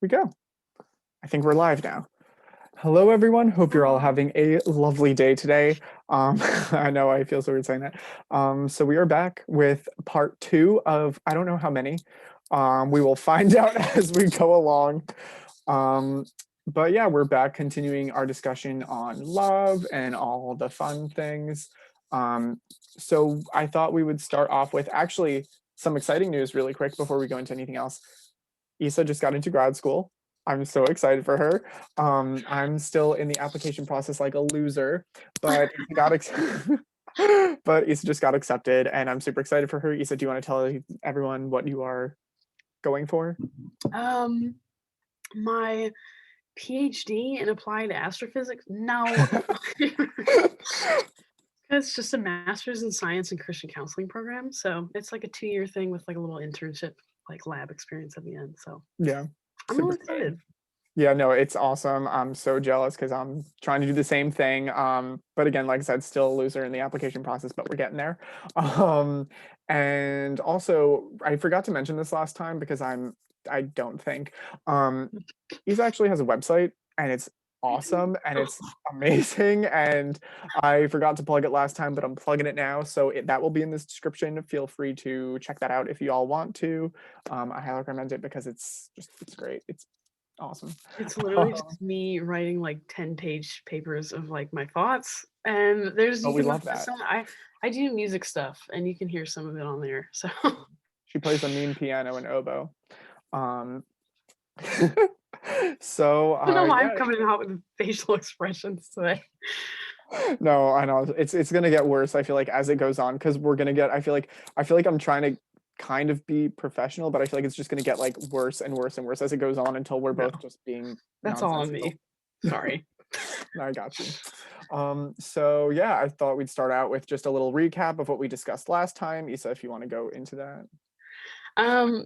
We go. I think we're live now. Hello, everyone. Hope you're all having a lovely day today. I know I feel so weird saying that. So we are back with part two of I don't know how many. We will find out as we go along. Um, but yeah, we're back continuing our discussion on love and all the fun things. So I thought we would start off with actually some exciting news really quick before we go into anything else. Isa just got into grad school. I'm so excited for her. I'm still in the application process like a loser, but Isa got but Isa just got accepted, and I'm super excited for her. Isa, do you want to tell everyone what you are going for? Um, my PhD in applied astrophysics? No. It's just a master's in science and Christian counseling program. So it's like a 2-year thing with like a little internship, like lab experience at the end. So Yeah, I'm super really excited. excited. Yeah, no, it's awesome. I'm so jealous because I'm trying to do the same thing. But again, like I said, still a loser in the application process, but we're getting there. Um, and also, I forgot to mention this last time because I don't think. Um, Isa actually has a website and it's I do. awesome and it's amazing. And I forgot to plug it last time, but I'm plugging it now. So that will be in this description. Feel free to check that out if you all want to. I highly recommend it because it's great. It's awesome. It's literally just me writing like 10-page papers of like my thoughts. And there's Oh, you we can love listen to that. some I do music stuff and you can hear some of it on there. So She plays a mean piano and oboe. Um, so I don't know why I'm yeah, coming out with facial expressions today. no, I know it's gonna get worse. I feel like as it goes on because we're gonna get. I feel like I'm trying to kind of be professional, but I feel like it's just gonna get like worse and worse and worse as it goes on until we're No, both just being that's all on nonsensical. me. Sorry. No, I got you. So yeah, I thought we'd start out with just a little recap of what we discussed last time. Isa, if you want to go into that.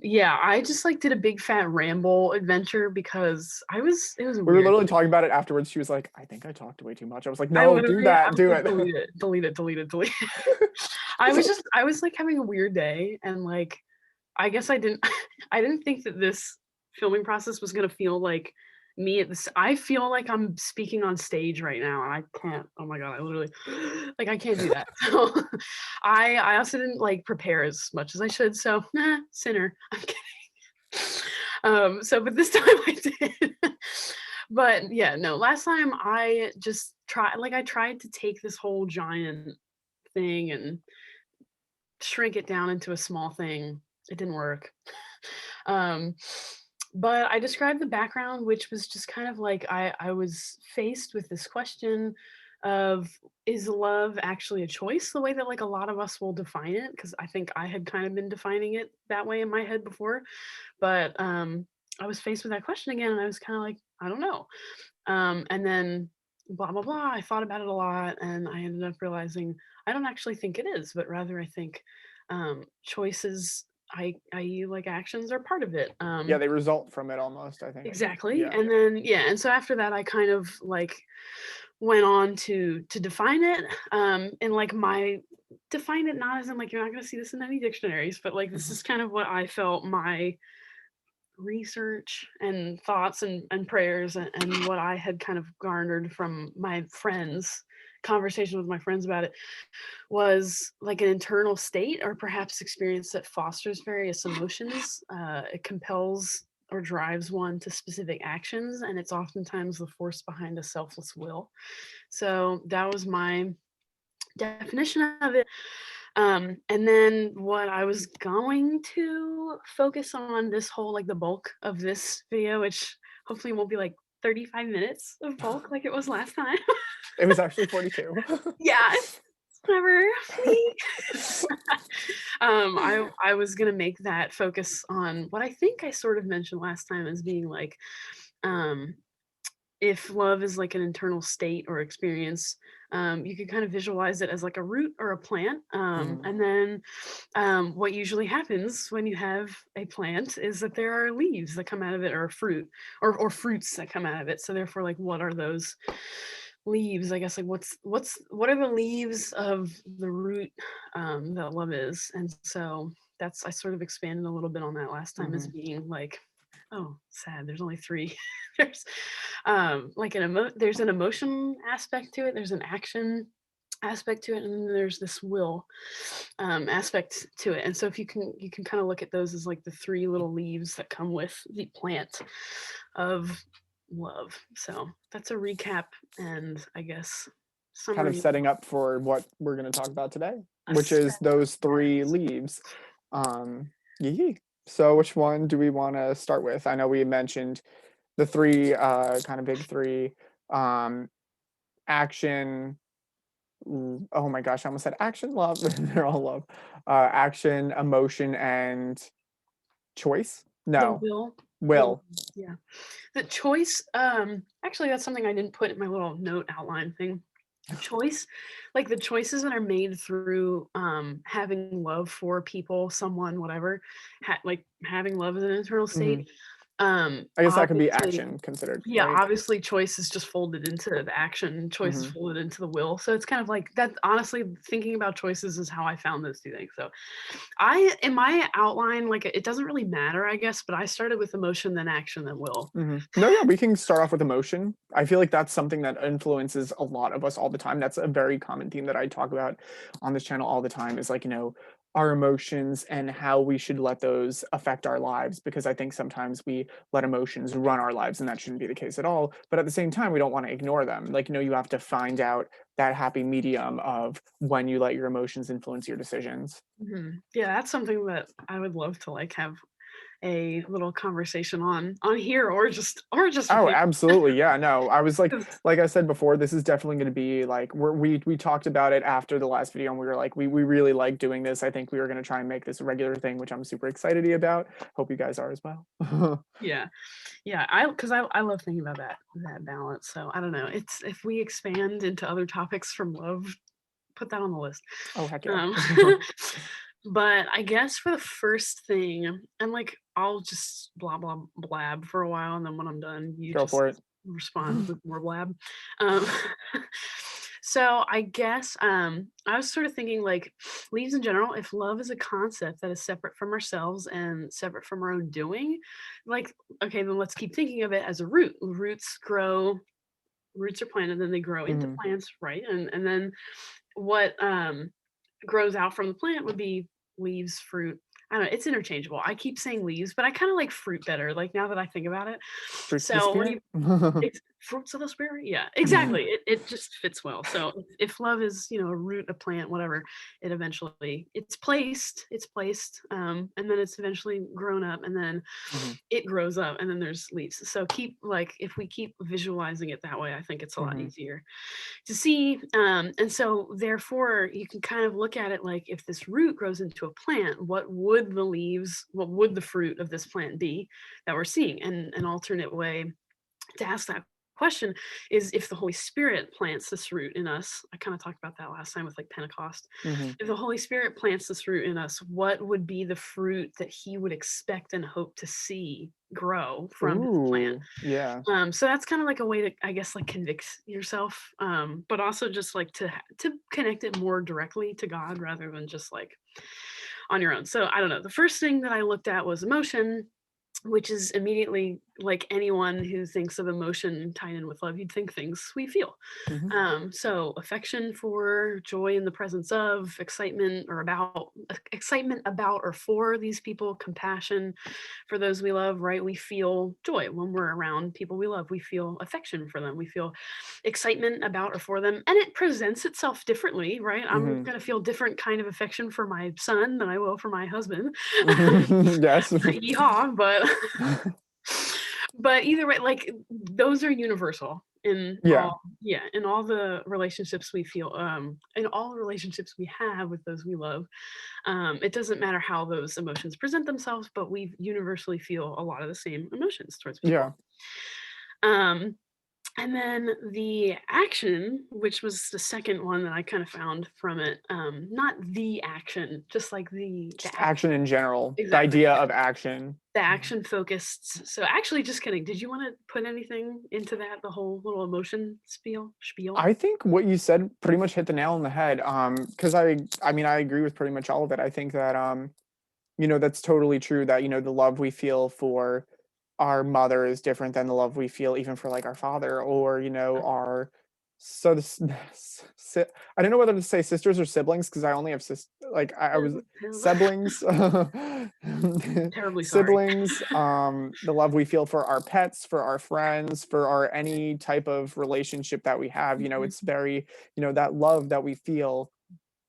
Yeah, I just like did a big fat ramble adventure because it was a We were weird literally day. talking about it afterwards. She was like, I think I talked way too much. I was like, I no, do literally I that, was do like, it. delete it, delete it, delete it, delete it, delete it. I was like having a weird day and like I guess I didn't I didn't think that this filming process was gonna feel like me at this I feel like I'm speaking on stage right now and I can't. Oh my god, I literally like I can't do that. So I also didn't like prepare as much as I should. So sinner. I'm kidding. So but this time I did. But yeah, no, last time I tried to take this whole giant thing and shrink it down into a small thing. It didn't work. Um, but I described the background, which was just kind of like I was faced with this question of is love actually a choice the way that like a lot of us will define it, because I think I had kind of been defining it that way in my head before, but I was faced with that question again and I was kind of like I don't know. And then blah blah blah, I thought about it a lot and I ended up realizing I don't actually think it is, but rather I think choices, I like actions are part of it. Yeah, they result from it almost, I think. Exactly. Yeah. And then yeah, and so after that I kind of like went on to define it, and like my define it not as in like you're not going to see this in any dictionaries, but like this Mhm. is kind of what I felt my research and thoughts and prayers and what I had kind of garnered from my friends, conversation with my friends about it, was like an internal state or perhaps experience that fosters various emotions. It compels or drives one to specific actions, and it's oftentimes the force behind a selfless will. So that was my definition of it. And then what I was going to focus on this whole like the bulk of this video, which hopefully won't be like 35 minutes of bulk like it was last time. It was actually 42. Yeah, it's whatever. Please. I was gonna make that focus on what I think I sort of mentioned last time as being like, um, if love is like an internal state or experience, you can kind of visualize it as like a root or a plant. Mhm. And then what usually happens when you have a plant is that there are leaves that come out of it or a fruit or fruits that come out of it. So therefore, like what are those leaves? I guess like what are the leaves of the root that love is? And so that's I sort of expanded a little bit on that last time as Mhm. being like Oh, sad. There's only three. There's like there's an emotion aspect to it. There's an action aspect to it, and then there's this will aspect to it. And so if you can kind of look at those as like the three little leaves that come with the plant of love. So that's a recap, and I guess Kind of summary. setting up for what we're going to talk about today, A which is set of those three facts. leaves. Yee. So which one do we want to start with? I know we mentioned the three kind of big three, um, action. Oh my gosh, I almost said action, love. They're all love. Action, emotion, and choice. The No, will. The will. yeah. The choice. Actually, that's something I didn't put in my little note outline thing. Choice, like the choices that are made through having love for people, someone, whatever, like having love as an internal Hmm. state. I guess that could be Obviously, action considered, yeah, right? obviously choice is just folded into the action, choice is Hmm. folded into the will. So it's kind of like that. Honestly, thinking about choices is how I found those two things. So I, in my outline, like it doesn't really matter, I guess, but I started with emotion, then action, then will. Hmm. No, yeah, we can start off with emotion. I feel like that's something that influences a lot of us all the time. That's a very common theme that I talk about on this channel all the time is like, our emotions and how we should let those affect our lives. Because I think sometimes we let emotions run our lives and that shouldn't be the case at all. But at the same time, we don't want to ignore them. Like, you have to find out that happy medium of when you let your emotions influence your decisions. Yeah, that's something that I would love to like have a little conversation on here, or just with Oh, you. absolutely. Yeah, no. I was 'Cause- like I said before, this is definitely going to be like we talked about it after the last video and we were like we really like doing this. I think we were going to try and make this a regular thing, which I'm super excited about. Hope you guys are as well. yeah, yeah, I love thinking about that balance. So I don't know. It's if we expand into other topics from love, put that on the list. Oh, heck yeah. Um, but I guess for the first thing, and like I'll just blah blah blab for a while, and then when I'm done, you Go just for it. respond with more blab. Um, so I guess I was sort of thinking like leaves in general. If love is a concept that is separate from ourselves and separate from our own doing, like okay, then let's keep thinking of it as a root. Roots are planted, then they grow into Mhm. plants, right? And then what grows out from the plant would be leaves, fruit. I don't know. It's interchangeable. I keep saying leaves, but I kind of like fruit better. Like now that I think about it. Fruits of the So what do spirit. you? It's fruits of the spirit. Yeah, exactly. It just fits well. So if love is a root, a plant, whatever, it's placed, and then it's eventually grown up, and then Mhm. it grows up, and then there's leaves. So keep like if we keep visualizing it that way, I think it's a lot Mhm. easier to see. And so, therefore, you can kind of look at it like if this root grows into a plant, what would the fruit of this plant be that we're seeing? And an alternate way to ask that question is if the Holy Spirit plants this root in us. I kind of talked about that last time with like Pentecost. Mhm. If the Holy Spirit plants this root in us, what would be the fruit that He would expect and hope to see grow from His plant? Ooh, yeah. So that's kind of like a way to, I guess, like convict yourself, but also just like to connect it more directly to God rather than just like on your own. So I don't know. The first thing that I looked at was emotion, which is immediately like anyone who thinks of emotion tied in with love, you'd think things we feel. Mhm. So affection for, joy in the presence of, excitement about or for these people, compassion for those we love, right? We feel joy when we're around people we love. We feel affection for them. We feel excitement about or for them. And it presents itself differently, right? I'm Mhm. going to feel different kind of affection for my son than I will for my husband. Yes. Yeehaw, but but either way, like those are universal Yeah. in all the relationships we feel, in all the relationships we have with those we love. It doesn't matter how those emotions present themselves, but we universally feel a lot of the same emotions towards people. Yeah. Um, and then the action, which was the second one that I kind of found from it, not the action, just like the Just action. action in general. The Exactly. idea of action. The action focused. So actually, just kidding. Did you want to put anything into that? The whole little emotion spiel. I think what you said pretty much hit the nail on the head. Because I mean, I agree with pretty much all of it. I think that that's totally true that the love we feel for our mother is different than the love we feel even for like our father, or our so this I don't know whether to say sisters or siblings because I only have like I was siblings. Terribly sorry. Siblings, the love we feel for our pets, for our friends, for our any type of relationship that we have, Mhm, it's very, that love that we feel,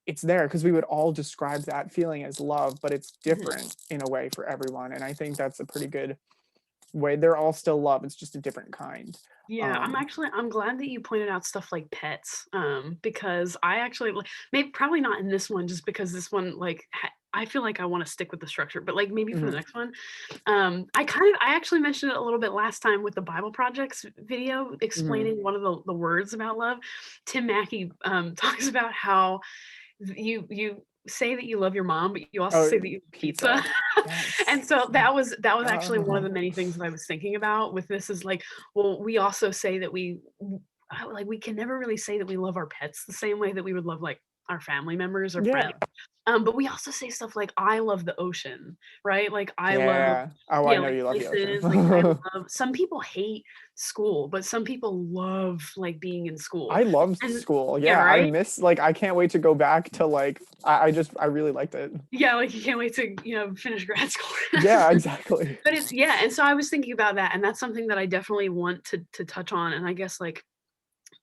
it's there because we would all describe that feeling as love, but it's mhm. different in a way for everyone. And I think that's a pretty good way. They're all still love. It's just a different kind. Yeah, Um, I'm glad that you pointed out stuff like pets, because I actually maybe probably not in this one, just because this one I feel like I want to stick with the structure, but like maybe for the mhm, next one, I actually mentioned it a little bit last time with the Bible Projects video mhm. explaining one of the words about love. Tim Mackey talks about how you say that you love your mom, but you also Oh, say that you love pizza. pizza. And Yes. so that was actually one of Uh, the many things that I was thinking about with this is like, well, we also say that like we can never really say that we love our pets the same way that we would love like our family members or friends. yeah. But we also say stuff like I love the ocean, right? Like I love Yeah. Oh, I yeah, know like you love the ocean. places, like I love some people hate school, but some people love like being in school. I love And school. yeah, Yeah, I right? miss like I can't wait to go back to like I really liked it. Yeah, like you can't wait to, finish grad school. Yeah, exactly. But it's yeah, and so I was thinking about that, and that's something that I definitely want to touch on, and I guess, like,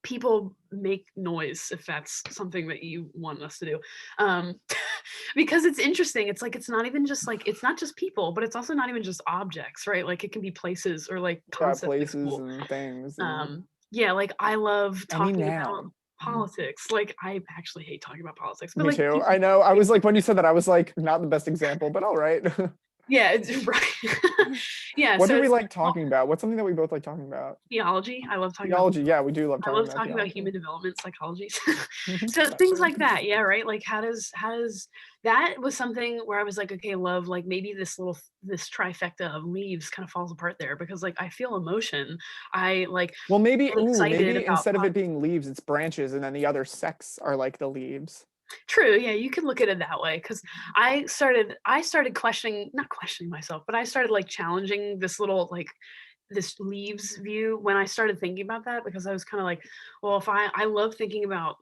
people make noise if that's something that you want us to do. Um, because it's interesting, it's like, it's not even just, like it's not just people, but it's also not even just objects, right? Like, it can be places or, like, Yeah, concepts at places school. and things and Yeah, like, I love any talking about noun. politics, like, I actually hate talking about politics, but, Me like, too. people I know. I was like when you said that, I was like, not the best example, but all right. yeah, it's right. Yeah, What so do we it's like well, talking about? What's something that we both like talking about? theology, I love talking about Theology. Yeah, we do love I talking love about talking about theology. human development psychology. So That's things fair. like that, yeah, right? Like how does that was something where I was like, okay, love, like maybe this trifecta of leaves kind of falls apart there because like I feel emotion. I like Well, maybe, get excited maybe about instead of it being leaves, it's branches, and then the other sects are like the leaves. true, yeah, you could look at it that way because I started questioning, not questioning myself, but I started like challenging this little like this leaves view when I started thinking about that because I was kind of like, well, if I love thinking about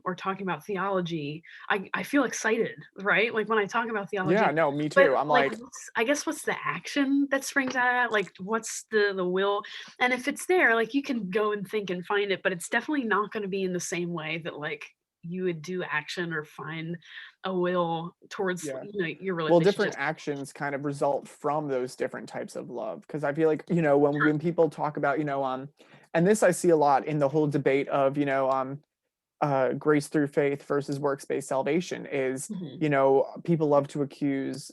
or talking about theology, I feel excited, right? Like when I talk about Yeah, theology, no, me but too. I'm like like, I guess what's the action that springs out of that? Like what's the will? And if it's there, like you can go and think and find it, but it's definitely not going to be in the same way that like you would do action or find a will towards yeah. your Well, different relationships. actions kind of result from those different types of love. Because I feel like, when people talk about, and this I see a lot in the whole debate of, grace through faith versus works-based salvation is, Mhm, people love to accuse,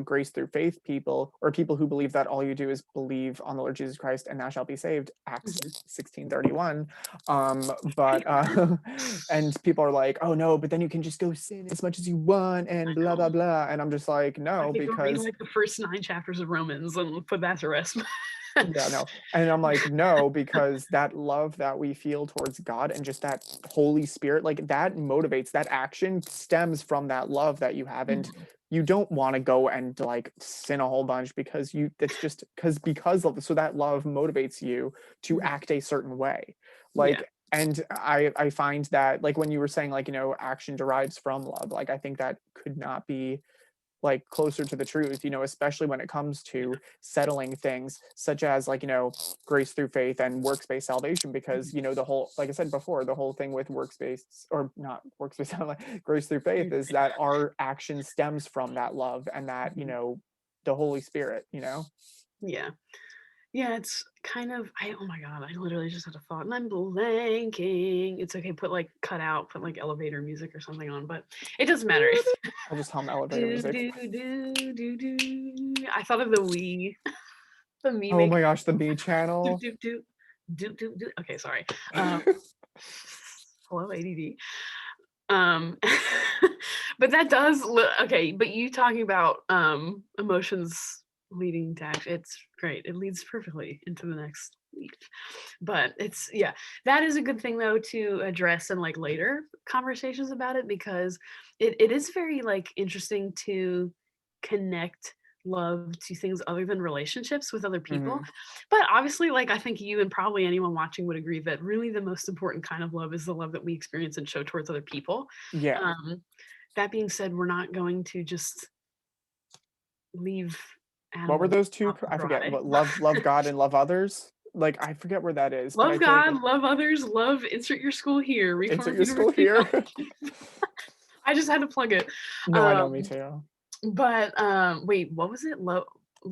grace through faith people or people who believe that all you do is believe on the Lord Jesus Christ and thou shalt be saved, Acts mhm. 16:31. But and people are like, oh no, but then you can just go sin as much as you want I and blah know. blah blah. And I'm just like, I no, could go read because like the first 9 chapters of Romans and put that to rest. yeah, no. And I'm like, no, because that love that we feel towards God and just that Holy Spirit, like that motivates, that action stems from that love that you have. And Mhm, you don't want to go and like sin a whole bunch because that's just because of so that love motivates you to mhm. act a certain way. Yeah, Like, and I find that like when you were saying like, action derives from love, like I think that could not be like closer to the truth, especially when it comes yeah. to settling things such as like, grace through faith and works-based salvation, because, Mhm, the whole, like I said before, the whole thing with works-based or not works-based, like grace through faith mhm, is that our action stems from that love and that, mhm. the Holy Spirit. Yeah. Yeah, it's kind of oh my god, I literally just had a thought and I'm blanking. It's okay, cut out, put like elevator music or something on, but it doesn't matter. I'll just hum elevator Do, music. do, do, do, do. I thought of the Wii, the me Oh my maker. gosh, the me Do, channel. do, do, do, do, do. Okay, sorry. Hello, ADD. Um, but that does okay, but you talking about, emotions leading to action, it's great. It leads perfectly into the next week. But it's yeah, that is a good thing though to address in like later conversations about it because it is very like interesting to connect love to things other than relationships with other people. Mhm. But obviously, like I think you and probably anyone watching would agree that really the most important kind of love is the love that we experience and show towards other people. Yeah. Um, that being said, we're not going to just leave What were animals those 2? out to I forget. dry. What love God and love others? Like, I forget where that is, but I Love feel like God, love others, love insert your school here, insert Reformed your school University here. College. I just had to plug it. No, I know, me Um, too. but wait, what was it?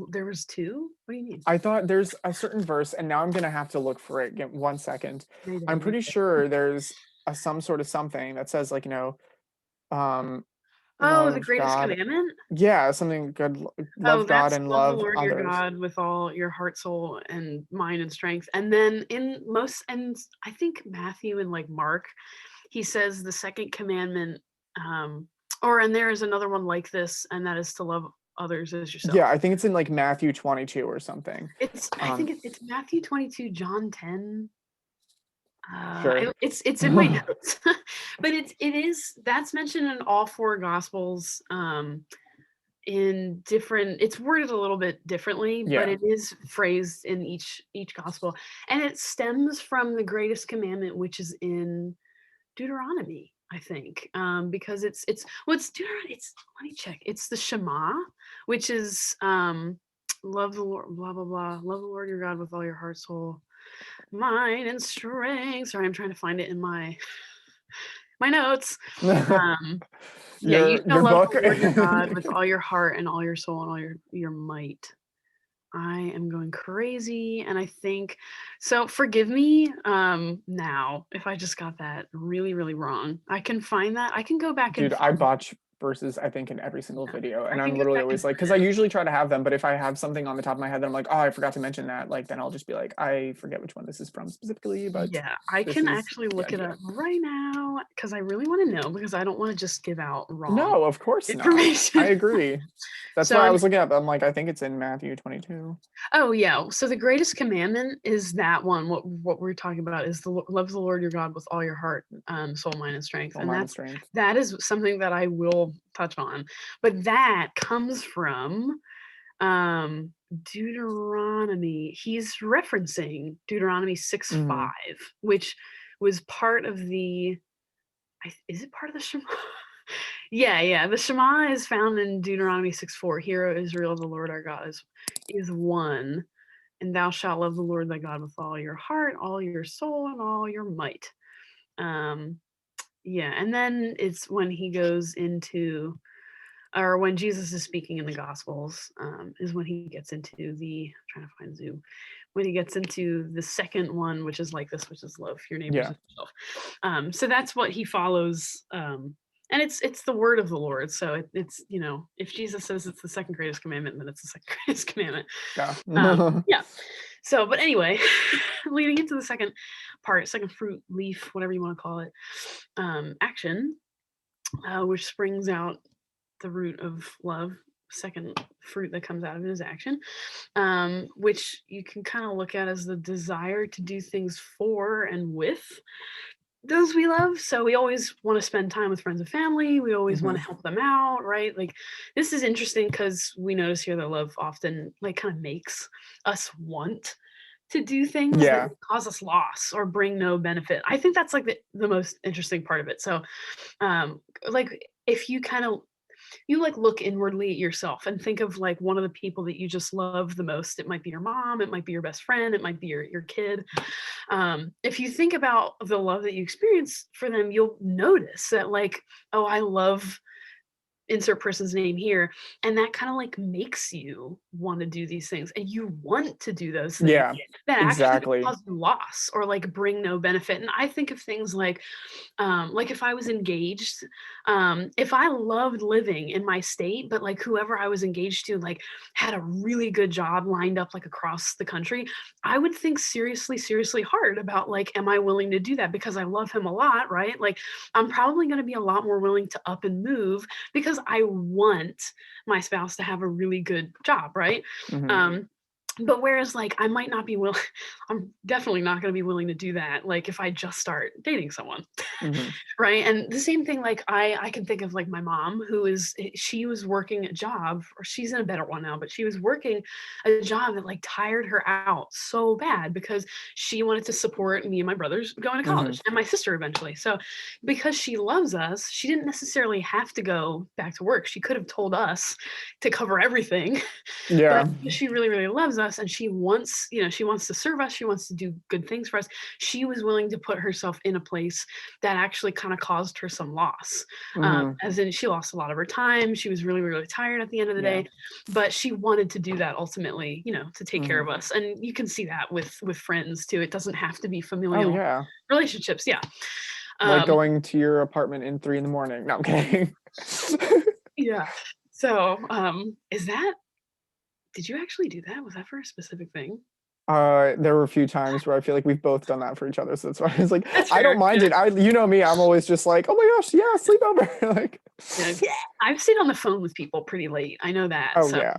There was two? What do you mean? I thought there's a certain verse, and now I'm gonna have to look for it. Give 1 second. Mayday, I'm pretty mayday. sure there's a some sort of something that says, like, um, Oh, the love greatest God. commandment? Yeah, something good. Oh, Love God that's and love the love Lord your others. God with all your heart, soul, and mind and strength. And then I think Matthew and like Mark, he says the second commandment, um, and there is another one like this, and that is to love others as Yeah, yourself. I think it's in like Matthew 22 or something. I think Um, it's Matthew 22, John 10. sure. It's in my notes, but it is that's mentioned in all four gospels. In different, it's worded a little bit differently, but Yeah. it is phrased in each gospel, and it stems from the greatest commandment, which is in Deuteronomy, I think, because it's Deuteronomy. It's let me check. It's the Shema, which is love the Lord, blah blah blah, love the Lord your God with all your heart, soul, mind, and strength. Sorry, I'm trying to find it in my notes. Um, yeah, you shall Your love book. the Lord your God with all your heart and all your soul and all your might. I am going crazy, and I think so. Forgive me now if I just got that really, really wrong. I can find that. I can go back and Dude, I find. botch verses, I think, in every single Yeah, video, I and can I'm go literally back and always like, find because I usually try to have them, but if I have something on the top of my head that I'm like, oh, I forgot to mention that, like, then I'll just be like, I forget which one this is from specifically, but Yeah, I this can is actually the look it idea. up right now because I really want to know because I don't want to just give out wrong No, of course not. I information. agree. That's So why I I'm was looking up. I'm like, I think it's in Matthew 22. Oh yeah. So the greatest commandment is that one. What we're talking about is love the Lord your God with all your heart, soul, mind, and strength. All And mine and strength. that is something that I will touch on. But that comes from um Deuteronomy. He's referencing Deuteronomy 6:5, Hmm. which was part of is it part of the Shema? Yeah, yeah. The Shema is found in Deuteronomy 6:4. Hear, O Israel, the Lord our God is one, and thou shalt love the Lord thy God with all your heart, all your soul, and all your might. Um, yeah, and then it's when he goes into, or when Jesus is speaking in the Gospels, is when he gets into I'm trying to find Zoom, when he gets into the second one, which is like this, which is love your neighbors Yeah. as yourself. So that's what he follows. And it's the word of the Lord. So it's if Jesus says it's the second greatest commandment, then it's the second greatest commandment. Yeah. Yeah. So, but anyway, leading into the second part, second fruit, leaf, whatever you want to call it, action, which springs out the root of love, second fruit that comes out of it is action, which you can kind of look at as the desire to do things for and with those we love. So we always want to spend time with friends and family. We always want Hmm. to help them out, right? Like this is interesting because we notice here that love often like kind of makes us want to do things that Yeah. cause us loss or bring no benefit. I think that's like the most interesting part of it. So like if you kind of you like look inwardly at yourself and think of like one of the people that you just love the most. It might be your mom, it might be your best friend, it might be your kid. If you think about the love that you experience for them, you'll notice that like, oh, I love insert person's name here, and that kind of like makes you want to do these things and you want to do those things Yeah. that actually Exactly. cause you loss or like bring no benefit. And I think of things like if I was engaged, if I loved living in my state, but like whoever I was engaged to like had a really good job lined up like across the country, I would think seriously, seriously hard about like, am I willing to do that? Because I love him a lot, right? Like I'm probably going to be a lot more willing to up and move because I want my spouse to have a really good job, right? Hmm. Um, But whereas, like, I might not be willing I'm definitely not gonna be willing to do that, like, if I just start dating someone. Mhm. Right, and the same thing, like, I can think of, like, my mom who is she was working a job, or she's in a better one now, but she was working a job that, like, tired her out so bad because she wanted to support me and my brothers going to Mhm. college, and my sister eventually. So, because she loves us, she didn't necessarily have to go back to work. She could have told us to cover everything, but Yeah. because she really, really loves us and she wants, she wants to serve us, she wants to do good things for us, she was willing to put herself in a place that actually kind of caused her some loss. Mhm. As in, she lost a lot of her time. She was really, really tired at the end of the Yeah. day, but she wanted to do that ultimately, to take care Mhm. of us. And you can see that with friends too. It doesn't have to be Oh, familial yeah. relationships. Yeah. Like Um, going to your apartment in 3 in the morning. No, I'm kidding. yeah. So, is that? Did you actually do that? Was that for a specific thing? There were a few times where I feel like we've both done that for each other, so that's why I was like, That's I don't fair. mind Yeah. it. You know me, I'm always just like, "Oh my gosh, yeah, sleepover." Like Yeah, I've stayed on the phone with people pretty late. I know that. Oh, So, yeah.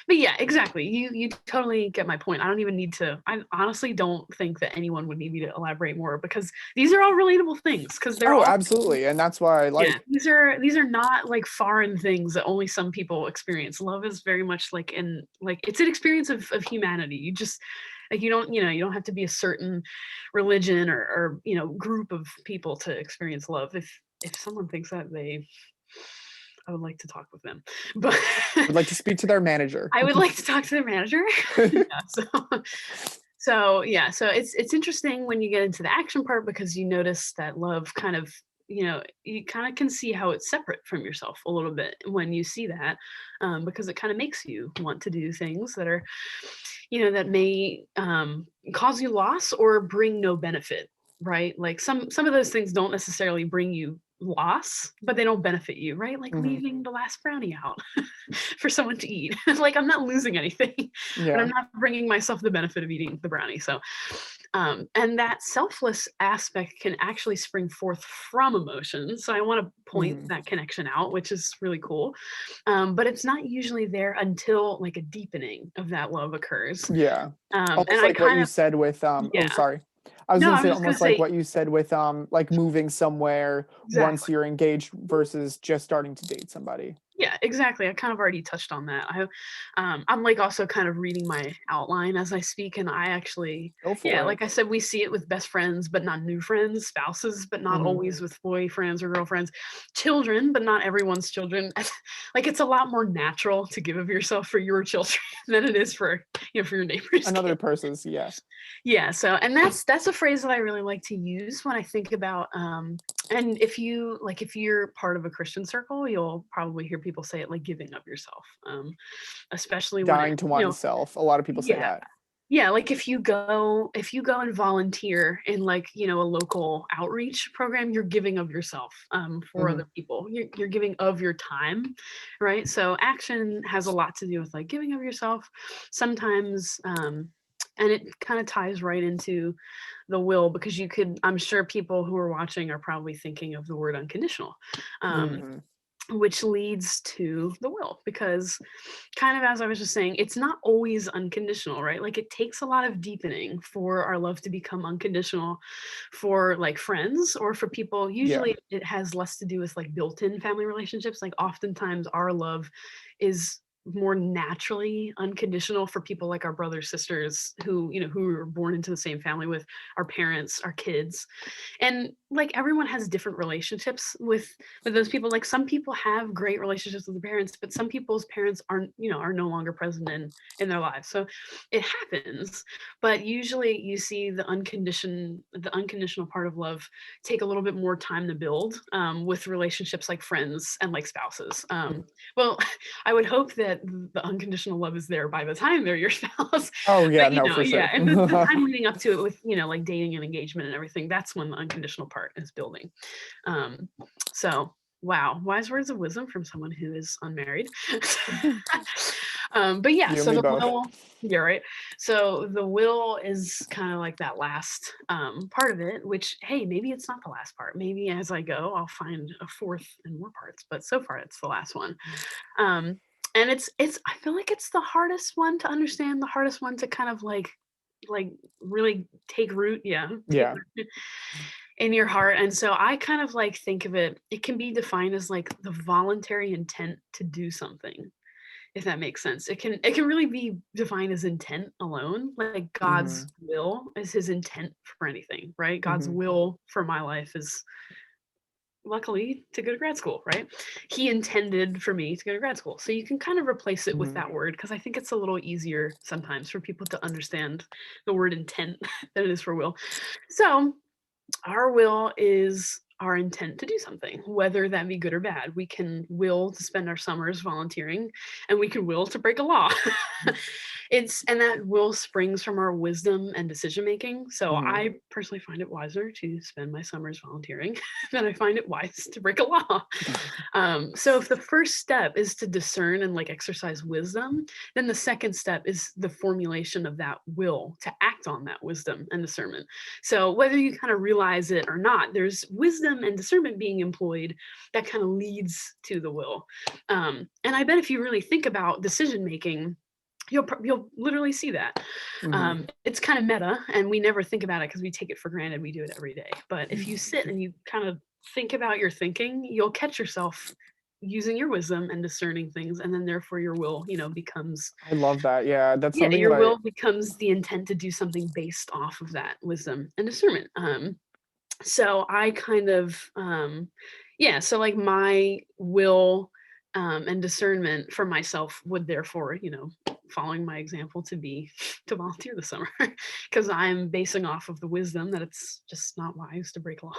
but yeah, exactly. You totally get my point. I don't even need to. I honestly don't think that anyone would need me to elaborate more because these are all relatable things. Because they're Oh, all absolutely, and that's why, yeah. like These are not like foreign things that only some people experience. Love is very much like it's an experience of humanity. You just like you don't have to be a certain religion or group of people to experience love. If someone thinks that I would like to talk with them. But would like to speak to their manager. I would like to talk to their manager. Yeah, so it's interesting when you get into the action part because you notice that love kind of you kind of can see how it's separate from yourself a little bit when you see that, because it kind of makes you want to do things that are that may cause you loss or bring no benefit, right? Like some of those things don't necessarily bring you loss, but they don't benefit you, right? Like Mhm. leaving the last brownie out for someone to eat. Like I'm not losing anything, but I'm Yeah. not bringing myself the benefit of eating the brownie. So, and that selfless aspect can actually spring forth from emotion. So I want to point Mhm. that connection out, which is really cool. But it's not usually there until like a deepening of that love occurs. Yeah. And Almost I like what kind you of, said with, oh, yeah. sorry. I was No, gonna I'm say just gonna almost like say what you said with, like, moving somewhere once exactly. you're engaged versus just starting to date somebody. Yeah, exactly. I kind of already touched on that. I'm like also kind of reading my outline as I speak, and I actually, Go yeah, for it. like I said, we see it with best friends, but not new friends, spouses, but not Mhm. always with boyfriends or girlfriends, children, but not everyone's children. Like it's a lot more natural to give of yourself for your children than it is for for your neighbor's Another kids. person's yeah. Yeah, so and that's a phrase that I really like to use when I think about and if you're part of a Christian circle, you'll probably hear people say it like giving of yourself. Especially when it, Dying to oneself. A lot of people say yeah. that. Yeah, like if you go and volunteer in like, a local outreach program, you're giving of yourself for Mhm. other people. You're giving of your time, right? So action has a lot to do with like giving of yourself. Sometimes and it kind of ties right into the will because I'm sure people who are watching are probably thinking of the word unconditional. Um, Mhm. which leads to the will because kind of as I was just saying, it's not always unconditional, right? Like it takes a lot of deepening for our love to become unconditional for like friends or for people. Yeah. Usually it has less to do with like built-in family relationships. Like oftentimes our love is more naturally unconditional for people like our brothers, sisters who we were born into the same family with our parents, our kids. And like everyone has different relationships with those people. Like some people have great relationships with their parents, but some people's parents aren't are no longer present in their lives, so it happens. But usually you see the unconditional part of love take a little bit more time to build, with relationships like friends and like spouses. Well, I would hope that the unconditional love is there by the time they're your spouse. Oh, yeah, But no, for yeah, sure. and the time leading up to it with like dating and engagement and everything, that's when the unconditional part is building. um so wow, wise words of wisdom from someone who is unmarried. But yeah, You and so me the both. will, yeah, right. So the will is kind of like that last part of it, which hey, maybe it's not the last part. Maybe as I go I'll find a fourth and more parts, but so far it's the last one. um And it's I feel like it's the hardest one to understand, the hardest one to kind of like really take root, yeah, take Yeah. root in your heart. And so I kind of like think of it, it can be defined as like the voluntary intent to do something, if that makes sense. It can really be defined as intent alone. Like God's Hmm. will is his intent for anything, right? God's Hmm. will for my life is luckily to go to grad school, right? He intended for me to go to grad school. So you can kind of replace it with Hmm. that word because I think it's a little easier sometimes for people to understand the word intent than it is for will. So our will is our intent to do something, whether that be good or bad. We can will to spend our summers volunteering, and we can will to break a law. And that will springs from our wisdom and decision making. So Hmm. I personally find it wiser to spend my summers volunteering than I find it wise to break a law. So if the first step is to discern and like exercise wisdom, then the second step is the formulation of that will to act on that wisdom and discernment. So whether you kind of realize it or not, there's wisdom and discernment being employed that kind of leads to the will. And I bet if you really think about decision making, you'll literally see that. Hmm. It's kind of meta, and we never think about it because we take it for granted. We do it every day. But if you sit and you kind of think about your thinking, you'll catch yourself using your wisdom and discerning things, and then therefore your will, becomes I love that. Yeah, that's yeah, something that your I. will becomes the intent to do something based off of that wisdom and discernment. So I kind of yeah, so like my will and discernment for myself would therefore, following my example to be to volunteer this summer because I'm basing off of the wisdom that it's just not wise to break law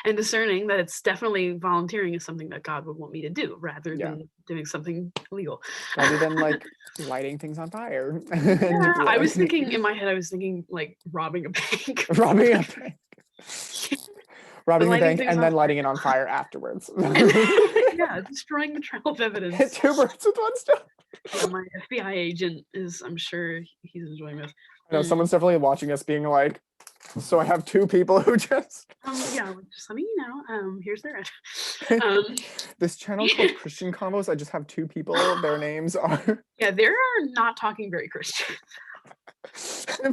and discerning that it's definitely volunteering is something that God would want me to do rather Yeah, than doing something illegal. rather than like lighting things on fire and Yeah, I was like thinking in my head, I was thinking like robbing a bank, robbing a bank, but robbing a lighting bank, things and on then lighting it on fire afterwards. and yeah, destroying the trail of Hit evidence. two birds with one stone. Yeah, my FBI agent is, I'm sure he's enjoying this. I know Mm. someone's definitely watching us, being like, "So I have two people who just." Yeah, like, just let me here's their address. Um, This channel called Christian Combos. I just have two people. Their names are. yeah, they're not talking very Christian.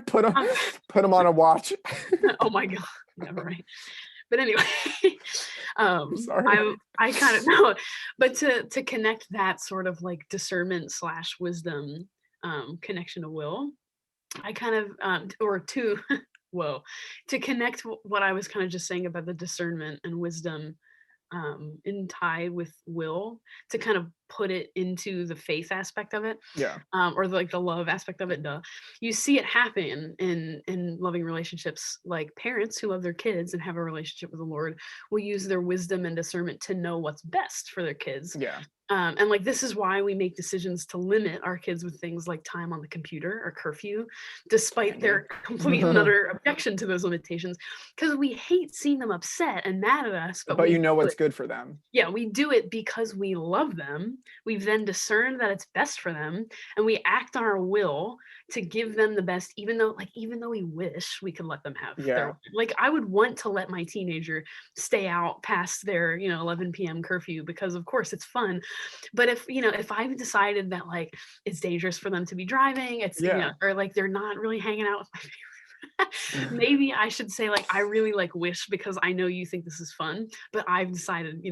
put them, Um, put them on a watch. oh my god, yeah, right. But anyway, Sorry. I kind of know, but to connect that sort of like discernment slash wisdom connection to will, I kind of or to whoa, to connect what I was kind of just saying about the discernment and wisdom in tie with will to kind of put it into the faith aspect of it, Yeah. or like the love aspect of it. Duh. You see it happen in loving relationships. Like parents who love their kids and have a relationship with the Lord will use their wisdom and discernment to know what's best for their kids. Yeah. And like this is why we make decisions to limit our kids with things like time on the computer or curfew, despite Penny. their complete and utter objection to those limitations, because we hate seeing them upset and mad at us, but But we you know do what's it. good for them. Yeah, we do it because we love them. We've then discerned that it's best for them, and we act on our will to give them the best, even though we wish we could let them have their Yeah. like I would want to let my teenager stay out past their 11 p.m. curfew because of course it's fun. But if I've decided that like it's dangerous for them to be driving, it's Yeah. or like they're not really hanging out with my maybe I should say like I really like wish because I know you think this is fun, but I've decided,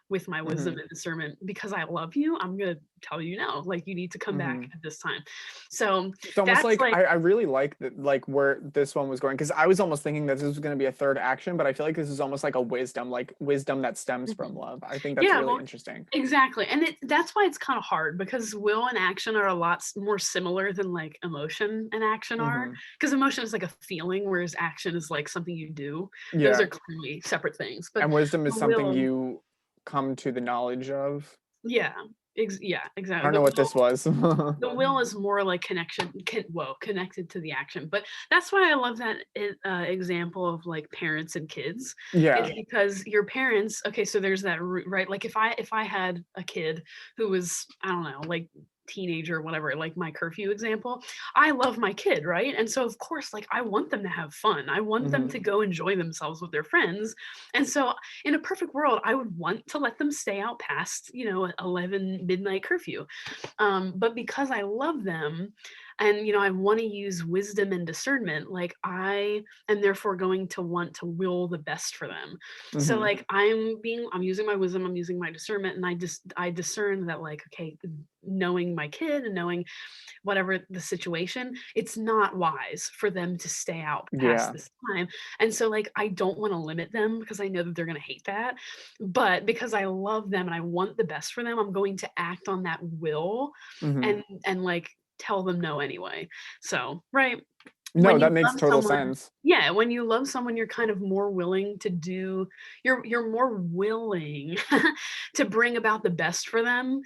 with my wisdom Hmm. and discernment, because I love you, I'm gonna tell you no, like you need to come back Hmm. at this time. So It's almost that's like like I really like that, like where this one was going, because I was almost thinking that this was going to be a third action, but I feel like this is almost like a wisdom, like wisdom that stems from mhm. love. I think that's Yeah, really well, interesting. exactly. And that's why it's kind of hard because will and action are a lot more similar than like emotion and action are. Hmm. Because emotion is like a feeling, whereas action is like something you do. Those Yeah. are clearly separate things. But And wisdom is the something will, you come to the knowledge of. yeah, yeah, I exactly. don't know what this was. The will is more like connected to the action. But that's why I love that example of like parents and kids. It's Yeah. because your parents, okay, so there's that right, like if I had a kid who was, I don't know, like teenager, whatever, like my curfew example, I love my kid, right? And so of course, like I want them to have fun. I want them Mhm. to go enjoy themselves with their friends. And so in a perfect world, I would want to let them stay out past, 11 midnight curfew. But because I love them and, I want to use wisdom and discernment, like I am therefore going to want to will the best for them. So Mhm. like I'm using my wisdom, I'm using my discernment, and I discern that, like, okay, knowing my kid and knowing whatever the situation, it's not wise for them to stay out past Yeah. this time. And so like I don't want to limit them because I know that they're going to hate that. But because I love them and I want the best for them, I'm going to act on that will Mhm. and like tell them no anyway. So, right, No, when you that makes love total someone, sense. yeah, when you love someone, you're kind of more willing to do, you're more willing to bring about the best for them,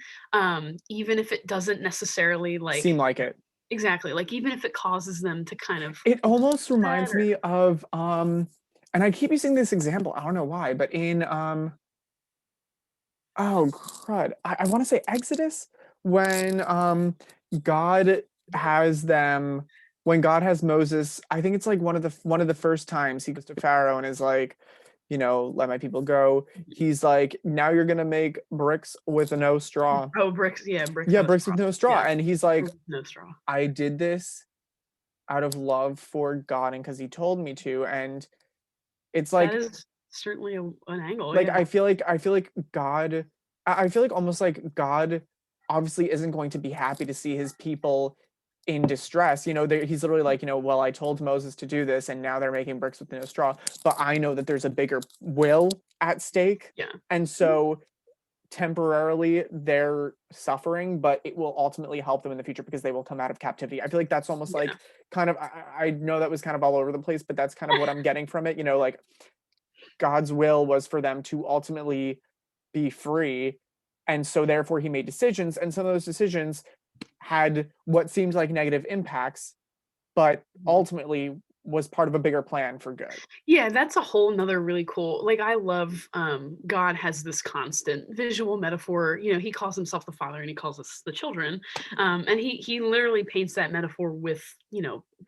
even if it doesn't necessarily like, Seem like it. exactly, like even if it causes them to kind of It get almost upset reminds or, me of, and I keep using this example, I don't know why, but in, oh crud, I wanna say Exodus, when, God has them when God has Moses, I think it's like one of the first times he goes to Pharaoh and is like, "Let my people go." He's like, "Now you're gonna make bricks with no straw." oh, bricks, yeah, bricks Yeah, no bricks straw. with no straw, Yeah, and he's like, bricks no straw. "I did this out of love for God and because he told me to," and it's That like is certainly an angle, like, yeah. I feel like God I feel like almost like God obviously isn't going to be happy to see his people in distress, he's literally like, "Well, I told Moses to do this, and now they're making bricks with no straw, but I know that there's a bigger will at stake, Yeah. and Mhm. so temporarily they're suffering, but it will ultimately help them in the future because they will come out of captivity." I feel like that's almost Yeah. like kind of I know that was kind of all over the place, but that's kind of what I'm getting from it, like God's will was for them to ultimately be free. And so therefore he made decisions. And some of those decisions had what seemed like negative impacts, but Mhm. ultimately was part of a bigger plan for good. Yeah, that's a whole 'nother really cool, like, I love, God has this constant visual metaphor, he calls himself the Father and he calls us the children, and he literally paints that metaphor with,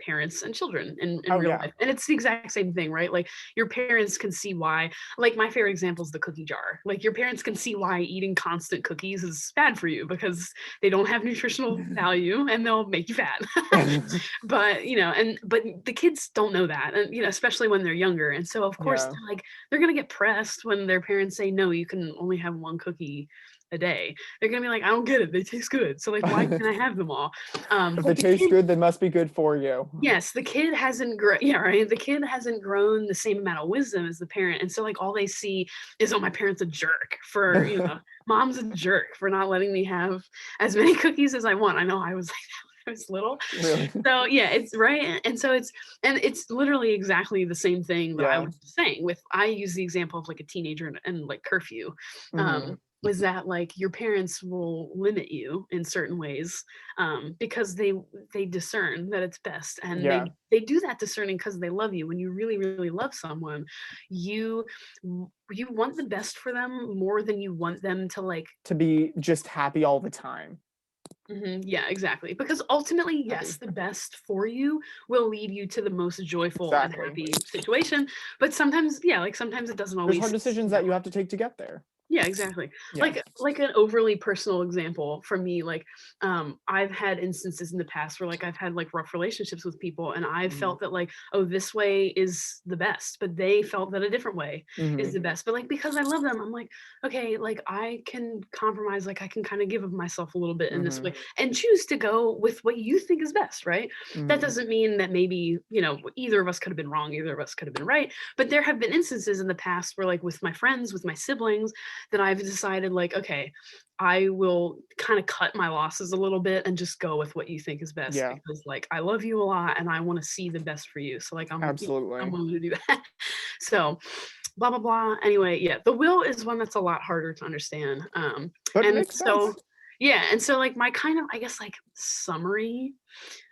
parents and children in Oh real yeah. life, and it's the exact same thing, right? Like, your parents can see why, like, my favorite example is the cookie jar. Like, your parents can see why eating constant cookies is bad for you because they don't have nutritional value and they'll make you fat. But but the kids don't know that, and especially when they're younger, and so of course Yeah. they're gonna get pressed when their parents say, no, you can only have one cookie a day. They're gonna be like, I don't get it, they taste good, so like why can't I have them all? If they But the taste kid, good, they must be good for you. yes, the kid hasn't grown, yeah, right, the kid hasn't grown the same amount of wisdom as the parent, and so like all they see is, oh, my parent's a jerk for, mom's a jerk for not letting me have as many cookies as I want. I know I was like that when I was little. Really? So yeah, it's right, and so it's literally exactly the same thing that I Yeah. was saying with, I use the example of like a teenager and like curfew, Hmm. is that like your parents will limit you in certain ways, because they discern that it's best, and Yeah. they do that discerning because they love you. When you really really love someone, you you want the best for them more than you want them to like. To be just happy all the time. Mhm, yeah, exactly. Because ultimately, yes, Happy. the best for you will lead you to the most joyful and Exactly. happy situation. But sometimes, yeah, like sometimes it doesn't There's hard always, decisions that you have to take to get there. yeah, exactly. Yeah. Like an overly personal example for me, like, I've had instances in the past where like I've had like rough relationships with people and I've Hmm. felt that like, oh, this way is the best, but they felt that a different way is Hmm. the best. But like because I love them, I'm like, okay, like I can compromise, like I can kind of give of myself a little bit in this Hmm. way and choose to go with what you think is best, right? That Hmm. doesn't mean that maybe, either of us could have been wrong, either of us could have been right. But there have been instances in the past where like with my friends, with my siblings, that I've decided like, okay, I will kind of cut my losses a little bit and just go with what you think is best Yeah. because like I love you a lot and I want to see the best for you. So like I'm Absolutely. willing to do that. So blah blah blah. Anyway, yeah, the will is one that's a lot harder to understand. But And makes so sense. Yeah, and so like my kind of, I guess, like summary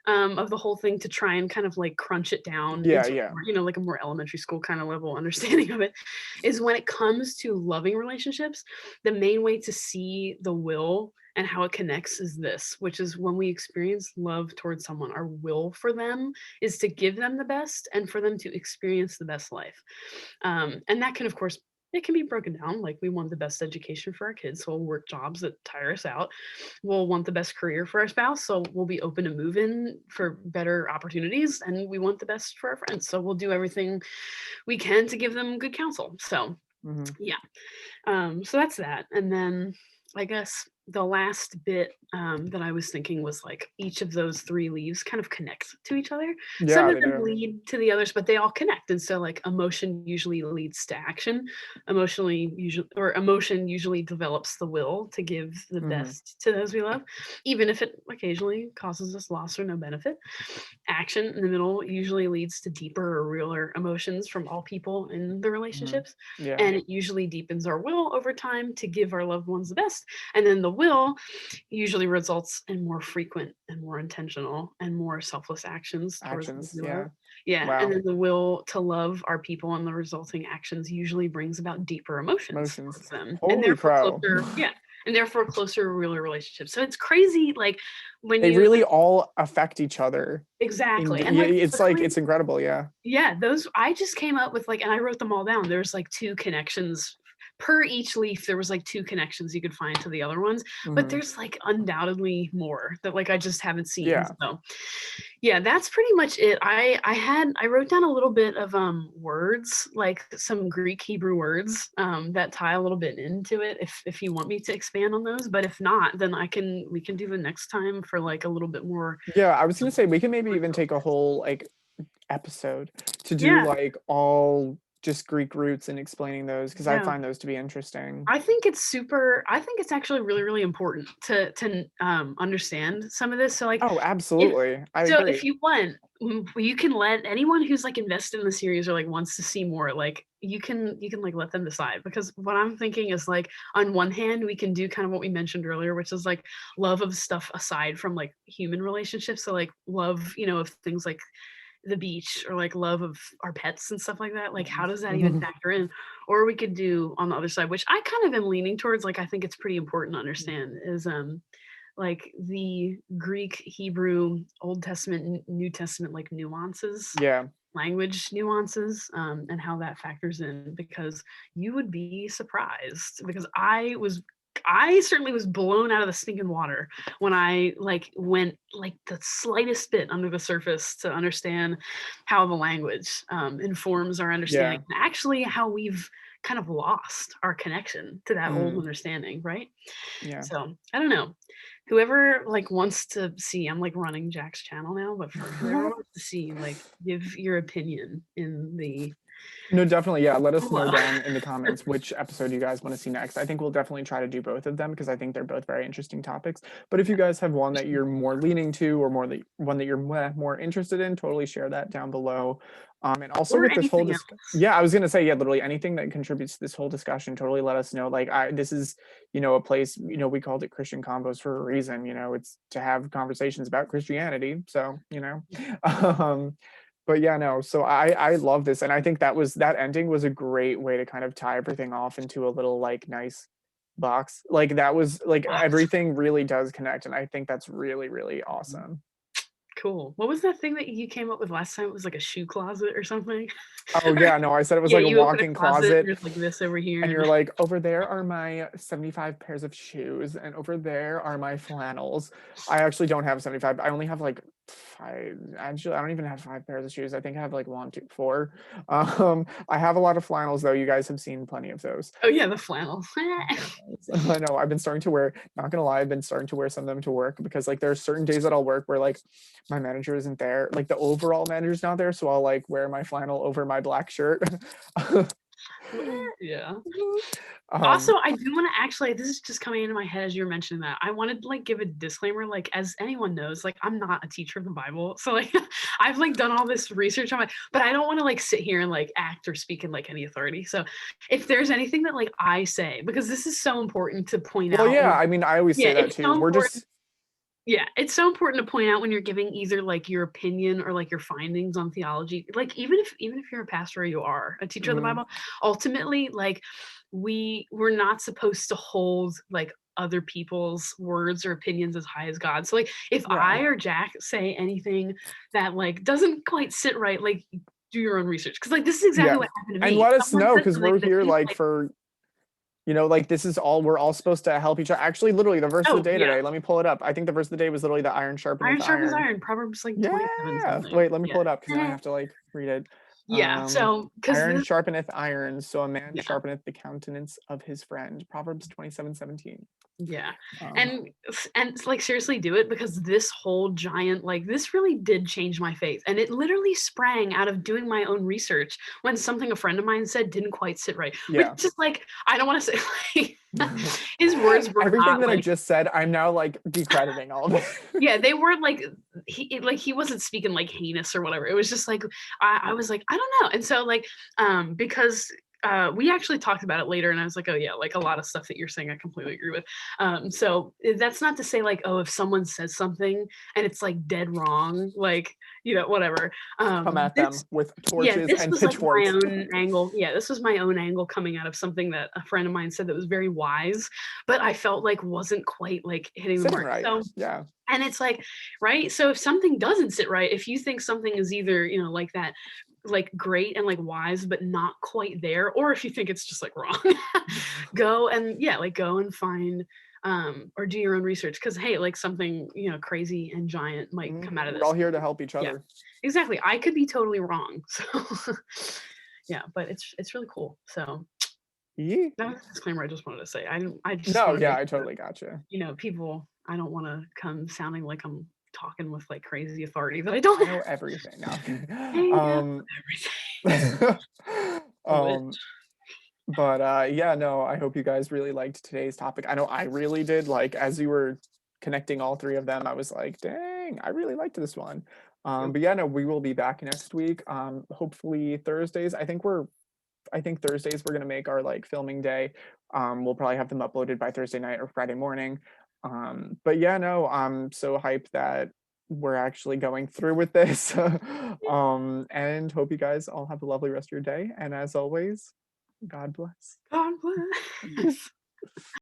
of the whole thing to try and kind of like crunch it down Yeah, into yeah. more, like a more elementary school kind of level understanding of it is when it comes to loving relationships, the main way to see the will and how it connects is this, which is when we experience love towards someone, our will for them is to give them the best and for them to experience the best life. And that can, of course, it can be broken down like we want the best education for our kids, so we'll work jobs that tire us out. We'll want the best career for our spouse, so we'll be open to move in for better opportunities. And we want the best for our friends, so we'll do everything we can to give them good counsel. So, Hmm. yeah. So that's that. And then I guess the last bit that I was thinking was like each of those three leaves kind of connects to each other. Some Yeah, of they them do. lead to the others, but they all connect. And so like emotion usually leads to action. Emotion usually develops the will to give the Hmm. best to those we love, even if it occasionally causes us loss or no benefit. Action in the middle usually leads to deeper or realer emotions from all people in the Hmm. relationships. Yeah. And it usually deepens our will over time to give our loved ones the best. And then the will usually results in more frequent and more intentional and more selfless actions towards those Actions. we love. Yeah. Yeah. And Wow. then the will to love our people and the resulting actions usually brings about deeper emotions Emotions. towards them and Holy therefore crow. closer, yeah. And therefore closer, realer relationships. So it's crazy, like when They you really all affect each other. exactly. And like It's like literally it's incredible. Yeah. yeah, those I just came up with like and I wrote them all down. There's like 2 connections per each leaf. There was like 2 connections you could find to the other ones, but Hmm. there's like undoubtedly more that like I just haven't seen. Yeah. So, yeah, that's pretty much it. I wrote down a little bit of words, like some Greek Hebrew words that tie a little bit into it if you want me to expand on those, but if not, then we can do the next time for like a little bit more. Yeah. I was gonna say we can maybe even take a whole like episode to do Yeah, like all just Greek roots and explaining those because I yeah. find those to be interesting. I think it's actually really, really important to understand some of this. So, like, Oh, if absolutely. I so agree. if you want, you can let anyone who's, like, invested in the series or, like, wants to see more, like, you can, like, let them decide because what I'm thinking is, like, on one hand, we can do kind of what we mentioned earlier, which is, like, love of stuff aside from, like, human relationships. So, like, love, of things like the beach or like love of our pets and stuff like that, like how does that even Mhm. factor in? Or we could do on the other side, which I kind of am leaning towards, like I think it's pretty important to understand is like the Greek, Hebrew, Old Testament, New Testament like nuances, Yeah. language nuances, and how that factors in because you would be surprised because I certainly was blown out of the stinking water when I like went like the slightest bit under the surface to understand how the language informs our understanding Yeah. and actually how we've kind of lost our connection to that old Mm, understanding, right? yeah. So I don't know. Whoever like wants to see, I'm like running Jack's channel now, but for whoever wants to see, like give your opinion in the No, definitely. Yeah. Let us know below. down in the comments which episode you guys want to see next. I think we'll definitely try to do both of them because I think they're both very interesting topics. But if you guys have one that you're more leaning to or one that you're more interested in, totally share that down below. And also Or with this whole anything else. yeah, I was gonna say, yeah, literally anything that contributes to this whole discussion, totally let us know. Like this is, a place, we called it Christian Combos for a reason, it's to have conversations about Christianity. So, um, but yeah, no, so I love this, and I think that ending was a great way to kind of tie everything off into a little, like, nice box. Like, that was like, everything really does connect, and I think that's really, really Mhm. awesome. Cool. What was that thing that you came up with last time? It was like a shoe closet or something? Oh, Or yeah, no, I said it was yeah, like a you open a walk-in closet and closet, there's like this over here and and you're like, "Over there are my 75 pairs of shoes, and over there are my flannels." I actually don't have 75, I only have, like, 5 actually, I don't even have 5 pairs of shoes, I think I have, like, 1, 2, 4. I have a lot of flannels, though, you guys have seen plenty of those. oh yeah, the flannel. I know, I've been starting to wear not gonna lie, I've been starting to wear some of them to work because, like, there are certain days that I'll work where, like, my manager isn't there, like, the overall manager's not there, so I'll, like, wear my flannel over my black shirt. Yeah. Um, Also, I do wanna actually this is just coming into my head as you were mentioning that. I wanted to, like, give a disclaimer, like, as anyone knows, like, I'm not a teacher of the Bible, so, like, I've, like, done all this research on my but I don't wanna, like, sit here and, like, act or speak in, like, any authority, so if there's anything that, like, I say because this is so important to point well, out yeah, when I mean, I always yeah, say that it's so too. We're important just yeah, it's so important to point out when you're giving either, like, your opinion or, like, your findings on theology. Like, even if you're a pastor or you are a teacher of the mhm, Bible, ultimately, like, we're not supposed to hold, like, other people's words or opinions as high as God. So, like, if yeah. I or Jack say anything that, like, doesn't quite sit right, like, do your own research because like, this is exactly Yeah. what happened to And me. let us Someone know said because something we're that here didn't like quite for, like this is all we're all supposed to help each other. Actually, literally the verse of the oh, day yeah. today. Let me pull it up. I think the verse of the day was literally the iron Iron sharpeneth sharpens iron. iron, Proverbs, like, 27 Yeah. something. Wait, let me Yeah. pull it up because now I have to like read it. Yeah, so because Iron this sharpeneth iron, so a man yeah. sharpeneth the countenance of his friend. Proverbs 27:17. Yeah, Um, and like, seriously do it because this whole giant like, this really did change my faith, and it literally sprang out of doing my own research when something a friend of mine said didn't quite sit right, which yeah. is like, I don't wanna say, like, his words were Everything not, that I like just said, I'm now like decrediting all of it. yeah, they weren't he wasn't speaking, like, heinous or whatever, it was just like, I was like, "I don't know," and so, like, because, we actually talked about it later, and I was like, "Oh, yeah, like, a lot of stuff that you're saying, I completely agree with." So, that's not to say, like, oh, if someone says something and it's, like, dead wrong, like, whatever. Come at them This with yeah, torches this and was, like, my pitchforks. own angle yeah, this was my own angle coming out of something that a friend of mine said that was very wise, but I felt like wasn't quite, like, hitting the Sitting mark. right. So Yeah. and it's like, right? So if something doesn't sit right, if you think something is either, like that, like great and like wise, but not quite there, or if you think it's just like wrong, go and yeah, like go and find or do your own research. Cause hey, like something, crazy and giant might come out of We're all this. here to help each Yeah, other. exactly. I could be totally wrong. So yeah, but it's really cool. So Yee. that was a disclaimer I just wanted to say. I just No, want to yeah, make I sure totally gotcha. people I don't wanna come sounding like I'm talking with, like, crazy authority that I I don't know have. everything now. I know um, everything. A witch. um, but yeah, no, I hope you guys really liked today's topic. I know I really did. Like as you were connecting all three of them, I was like, dang, I really liked this one. Yep. But yeah, no, we will be back next week. Hopefully Thursdays. I think Thursdays we're gonna make our like filming day. We'll probably have them uploaded by Thursday night or Friday morning. But yeah, no, I'm so hyped that we're actually going through with this. And hope you guys all have a lovely rest of your day. And as always, God bless. God bless.